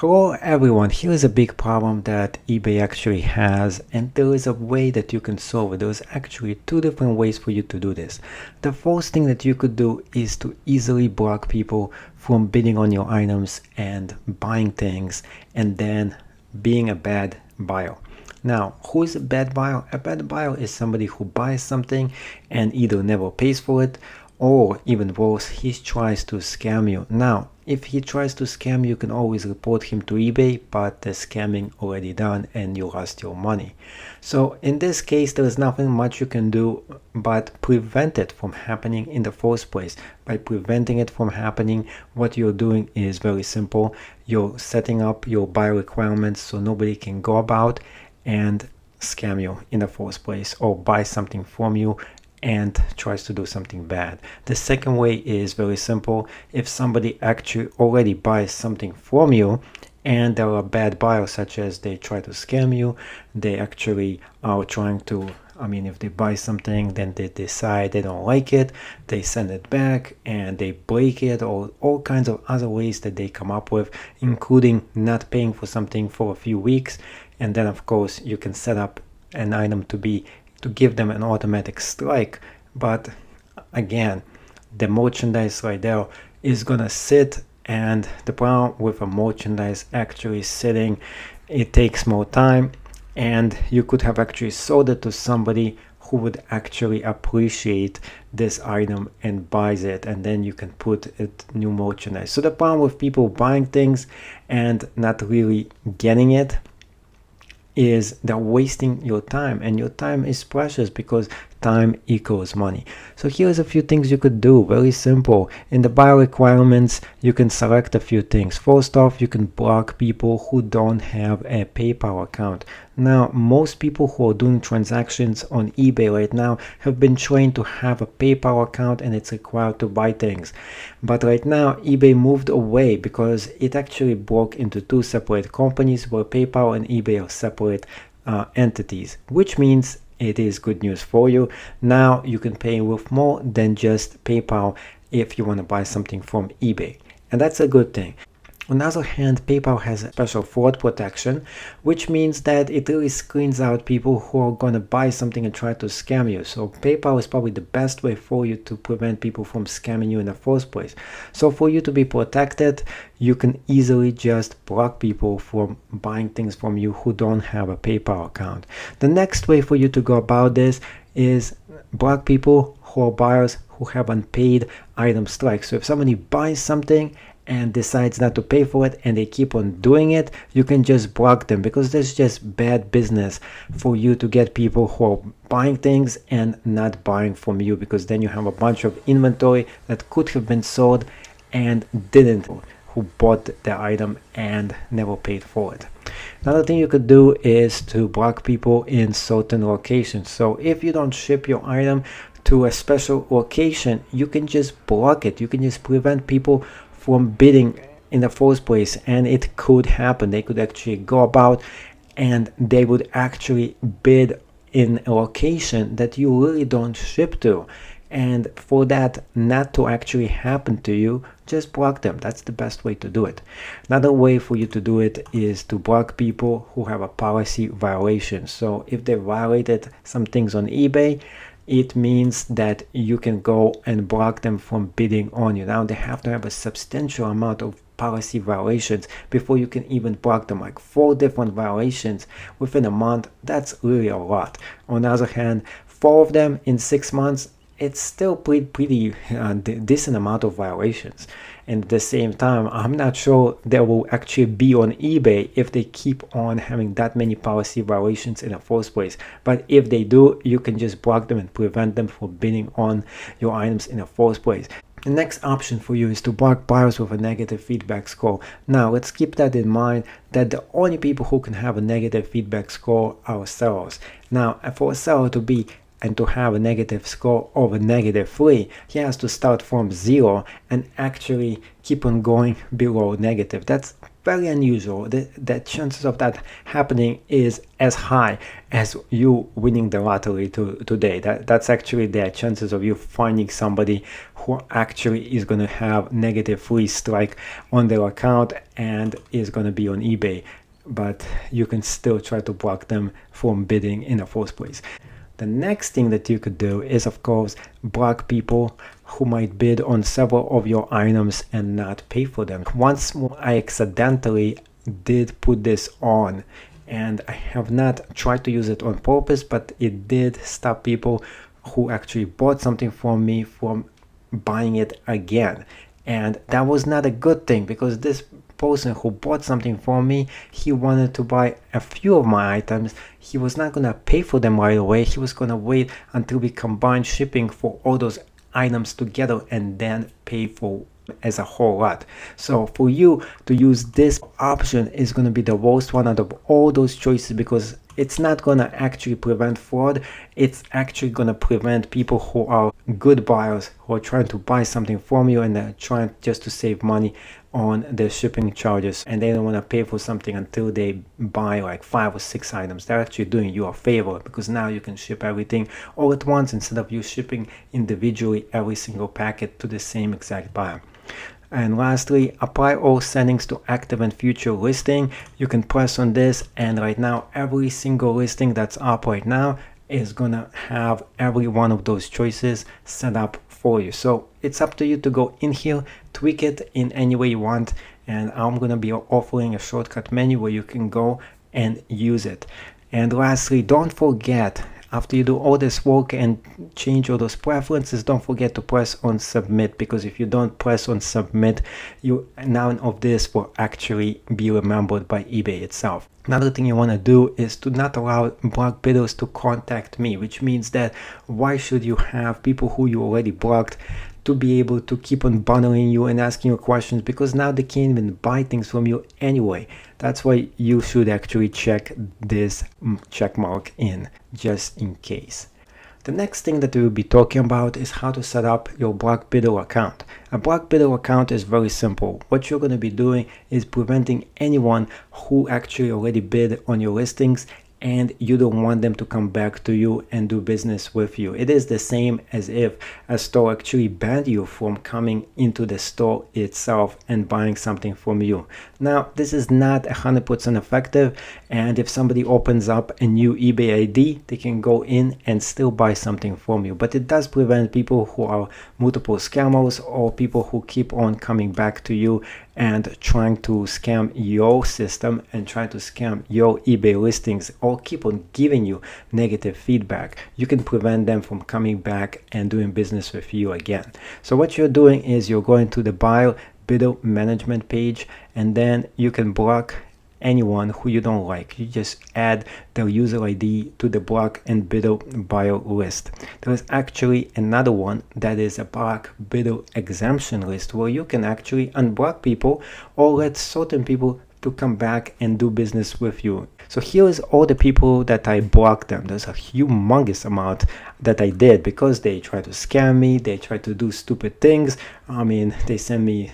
Hello everyone, here is a big problem that eBay actually has, and there is a way that you can solve it. There's actually two different ways for you to do this. The first thing that you could do is to easily block people from bidding on your items and buying things and then being a bad buyer. Now, who is a bad buyer? A bad buyer is somebody who buys something and either never pays for it, or even worse, he tries to scam you. Now, if he tries to scam you, you can always report him to eBay, but the scamming already done and you lost your money. So in this case, there is nothing much you can do but prevent it from happening in the first place. By preventing it from happening, what you're doing is very simple. You're setting up your buy requirements so nobody can go about and scam you in the first place or buy something from you and tries to do something bad. The second way is very simple. If somebody actually already buys something from you and they're a bad buyer, such as they try to scam you, they actually are trying to, if they buy something, then they decide they don't like it, they send it back and they break it, or all kinds of other ways that they come up with, including not paying for something for a few weeks. And then of course you can set up an item to give them an automatic strike. But again, the merchandise right there is gonna sit, and the problem with a merchandise actually sitting, it takes more time, and you could have actually sold it to somebody who would actually appreciate this item and buys it, and then you can put it new merchandise. So the problem with people buying things and not really getting it is they're wasting your time, and your time is precious because time equals money. So here's a few things you could do. Very simple. In the buy requirements, you can select a few things. First off, you can block people who don't have a PayPal account. Now, most people who are doing transactions on eBay right now have been trained to have a PayPal account, and it's required to buy things. But right now, eBay moved away because it actually broke into two separate companies where PayPal and eBay are separate entities, which means it is good news for you. Now you can pay with more than just PayPal if you want to buy something from eBay, and that's a good thing. On the other hand, PayPal has a special fraud protection, which means that it really screens out people who are going to buy something and try to scam you. So PayPal is probably the best way for you to prevent people from scamming you in the first place. So for you to be protected, you can easily just block people from buying things from you who don't have a PayPal account. The next way for you to go about this is block people who are buyers who have unpaid item strikes. So if somebody buys something and decides not to pay for it and they keep on doing it, you can just block them, because there's just bad business for you to get people who are buying things and not buying from you, because then you have a bunch of inventory that could have been sold and didn't, who bought the item and never paid for it. Another thing you could do is to block people in certain locations. So if you don't ship your item to a special location, you can just block it. You can just prevent people from bidding in the first place, and it could happen. They could actually go about and they would actually bid in a location that you really don't ship to. And for that not to actually happen to you, just block them. That's the best way to do it. Another way for you to do it is to block people who have a policy violation. So if they violated some things on eBay, it means that you can go and block them from bidding on you. Now they have to have a substantial amount of policy violations before you can even block them. Like 4 different violations within a month, that's really a lot. On the other hand, 4 of them in 6 months, it's still pretty decent amount of violations. And at the same time, I'm not sure they will actually be on eBay if they keep on having that many policy violations in the first place. But if they do, you can just block them and prevent them from bidding on your items in the first place. The next option for you is to block buyers with a negative feedback score. Now, let's keep that in mind, that the only people who can have a negative feedback score are sellers. Now, for a seller to be and to have a negative score of a -3, he has to start from 0 and actually keep on going below negative. That's very unusual. The chances of that happening is as high as you winning the lottery today. That's actually the chances of you finding somebody who actually is going to have -3 strike on their account and is going to be on eBay, but you can still try to block them from bidding in the first place. The next thing that you could do is, of course, block people who might bid on several of your items and not pay for them. Once I accidentally did put this on, and I have not tried to use it on purpose, but it did stop people who actually bought something from me from buying it again. And that was not a good thing, because this person who bought something from me, he wanted to buy a few of my items. He was not going to pay for them right away. He was going to wait until we combined shipping for all those items together and then pay for as a whole lot. So for you to use this option is going to be the worst one out of all those choices, because it's not going to actually prevent fraud. It's actually going to prevent people who are good buyers, who are trying to buy something from you and they're trying just to save money on the shipping charges, and they don't want to pay for something until they buy like 5 or 6 items. They're actually doing you a favor, because now you can ship everything all at once instead of you shipping individually every single packet to the same exact buyer. And lastly, apply all settings to active and future listing. You can press on this, and right now every single listing that's up right now is gonna have every one of those choices set up for you. So it's up to you to go in here, tweak it in any way you want, and I'm gonna be offering a shortcut menu where you can go and use it. And lastly, don't forget, after you do all this work and change all those preferences, don't forget to press on submit, because if you don't press on submit, none of this will actually be remembered by eBay itself. Another thing you want to do is to not allow blocked bidders to contact me, which means that why should you have people who you already blocked to be able to keep on bothering you and asking you questions, because now they can't even buy things from you anyway. That's why you should actually check this check mark in, just in case. The next thing that we will be talking about is how to set up your block bidder account. A block bidder account is very simple. What you're going to be doing is preventing anyone who actually already bid on your listings and you don't want them to come back to you and do business with you. It is the same as if a store actually banned you from coming into the store itself and buying something from you. Now, this is not 100% effective, and if somebody opens up a new eBay ID, they can go in and still buy something from you. But it does prevent people who are multiple scammers or people who keep on coming back to you and trying to scam your system and trying to scam your eBay listings or keep on giving you negative feedback. You can prevent them from coming back and doing business with you again. So what you're doing is you're going to the buyer bidder management page, and then you can block anyone who you don't like. You just add their user ID to the block and bidder buyer list. There is actually another one that is a block bidder exemption list, where you can actually unblock people or let certain people to come back and do business with you. So here is all the people that I blocked them. There's a humongous amount that I did because they try to scam me, they try to do stupid things. I mean, they send me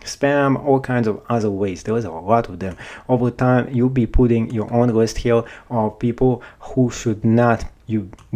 spam, all kinds of other ways. There is a lot of them. Over time, you'll be putting your own list here of people who should not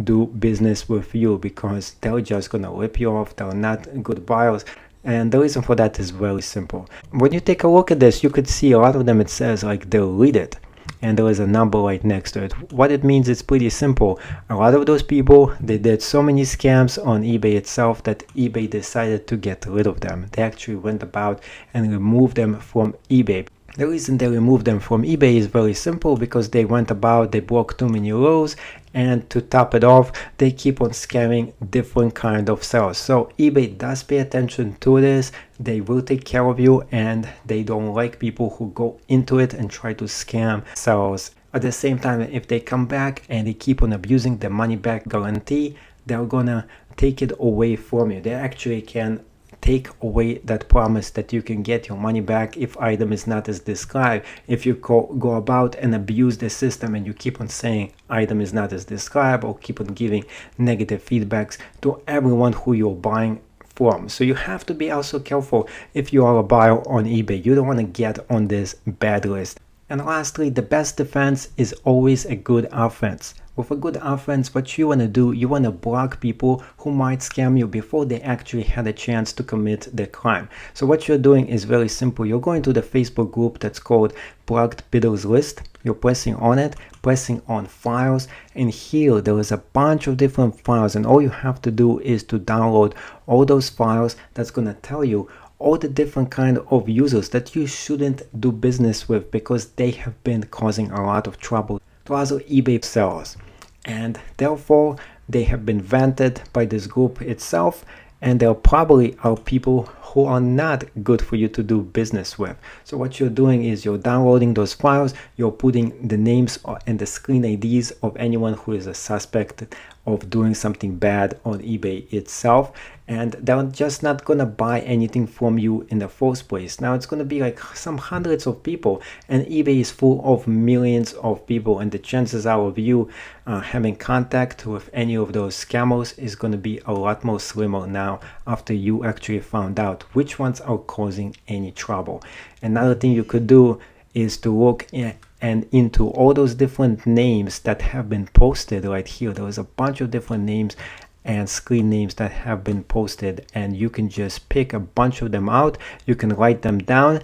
do business with you, because they're just gonna rip you off. They're not good buyers. And the reason for that is very simple. When you take a look at this, you could see a lot of them, it says like deleted, and there is a number right next to it. What it means is pretty simple. A lot of those people, they did so many scams on eBay itself that eBay decided to get rid of them. They actually went about and removed them from eBay. The reason they removed them from eBay is very simple, because they went about, they broke too many rules, and to top it off, they keep on scamming different kind of sellers. So eBay does pay attention to this. They will take care of you, and they don't like people who go into it and try to scam sellers. At the same time, if they come back and they keep on abusing the money back guarantee, they're gonna take it away from you. They actually can take away that promise that you can get your money back if item is not as described. If you go about and abuse the system and you keep on saying item is not as described, or keep on giving negative feedbacks to everyone who you're buying from. So you have to be also careful if you are a buyer on eBay. You don't want to get on this bad list. And lastly, the best defense is always a good offense. With a good offense, what you want to do, you want to block people who might scam you before they actually had a chance to commit the crime. So what you're doing is very simple. You're going to the Facebook group that's called Blocked Bidders List. You're pressing on it, pressing on files, and here there is a bunch of different files, and all you have to do is to download all those files. That's going to tell you all the different kind of users that you shouldn't do business with because they have been causing a lot of trouble to other eBay sellers. And therefore, they have been vented by this group itself, and there probably are people who are not good for you to do business with. So what you're doing is you're downloading those files, you're putting the names and the screen IDs of anyone who is a suspect of doing something bad on eBay itself, and they're just not gonna buy anything from you in the first place. Now it's gonna be like some hundreds of people, and eBay is full of millions of people, and the chances are of you having contact with any of those scammers is gonna be a lot more slimmer now after you actually found out which ones are causing any trouble. Another thing you could do is to look into all those different names that have been posted right here. There is a bunch of different names and screen names that have been posted, and you can just pick a bunch of them out. You can write them down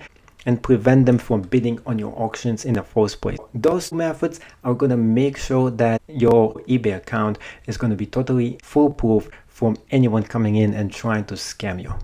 and prevent them from bidding on your auctions in the first place. Those methods are going to make sure that your eBay account is going to be totally foolproof from anyone coming in and trying to scam you.